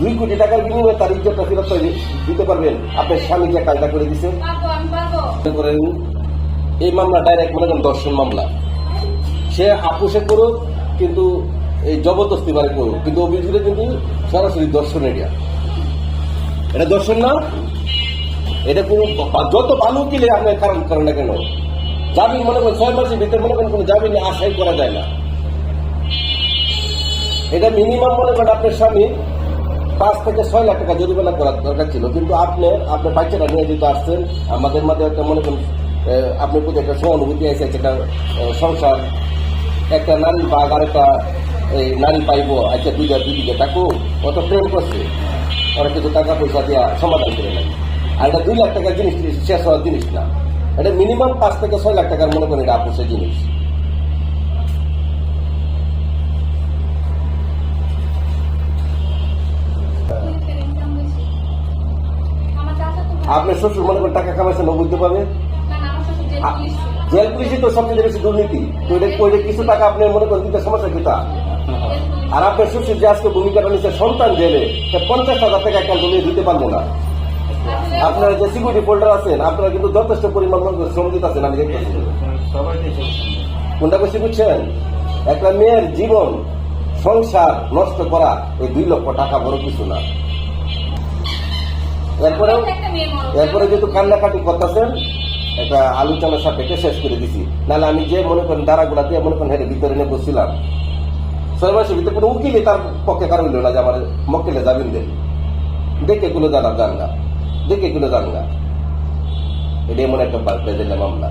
2 কোটি টাকার বিনিময়ে তার ইজ্জতটা ফেরত দিতে পারবেন? আপনার স্বামী যে কাজটা করে দিচ্ছে করেন। এই মামলা ডাইরেক্ট মনে করেন দর্শন মামলা। সে আপুসে করুক, কিন্তু এই জবরদস্তি বারে করুক, কিন্তু অভিযোগে কিন্তু সরাসরি দর্শন। এটা দর্শন না? এটা কোনো যত ভালো কিলে আপনার কারণ করেন না কেন, জামিন মনে করেন 6 মাসের ভিতরে মনে করেন কোনো জামিন আশাই করা যায় না। এটা মিনিমাম মনে করেন আপনার স্বামী 5 থেকে 6 লাখ টাকা জরিমানা করার দরকার ছিল, কিন্তু আপনার বাচ্চাটা নিয়ে যেতে আসছেন, আমাদের মাঝে একটা মনে করেন আপনার প্রতি একটা সহানুভূতি আছে, একটা সংসার, একটা নারী বাঘ আর একটা নারী পাইব, আচ্ছা দুদিকে তাকেও অত প্রেম করছে, অনেক কিছু টাকা পয়সা দেওয়া সমাধান করে নেয়। আর এটা 2 লাখ টাকার জিনিস শেষ হওয়ার জিনিস না, এটা মিনিমাম 5 থেকে 6 লাখ টাকার মনে করেন এটা আপোষের জিনিস। আপনার শ্বশুর মনে করেন টাকা কামাইছে, ও বুঝতে পারবে। জেল পুলিশই তো সবচেয়ে বেশি দুর্নীতি, তো এটা কিছু টাকা আপনি মনে করেন দিতে সমস্যা কি তা? আর আপনার শ্বশুর যে আজকে ভূমিকাটা নিচ্ছে সন্তান জেলে, 50,000 টাকা একটা জমিয়ে দিতে পারবো না। আপনারা যে সিকিউরিটি হোল্ডার আছেন, আপনারা কিন্তু যথেষ্ট পরিমাণ শ্রম দিতে আছেন, আমি দেখতেছি। কোনটা বেশি বুঝছেন? একটা মেয়ের জীবন সংসার নষ্ট করা এই 2 লক্ষ টাকা বড় কিছু না। এরপরে যেহেতু কান্নাকাটি করতেছেন, একটা আলোচনার সাপেক্ষে শেষ করে দিছি। নাহলে আমি যে মনে করেন দ্বারাগুলা দিয়ে মনে করেন হেঁটে ভিতরে নিয়ে বসছিলাম, 6 মাসের ভিতরে কোনো উকিলে তার পক্ষে কারো হইল না যে আমার মক্কেলে যাবেন দেন, দেখে গুলো জানা যান না, দেখে গুলো জান না। এটা এমন একটা বেজেলা মামলা।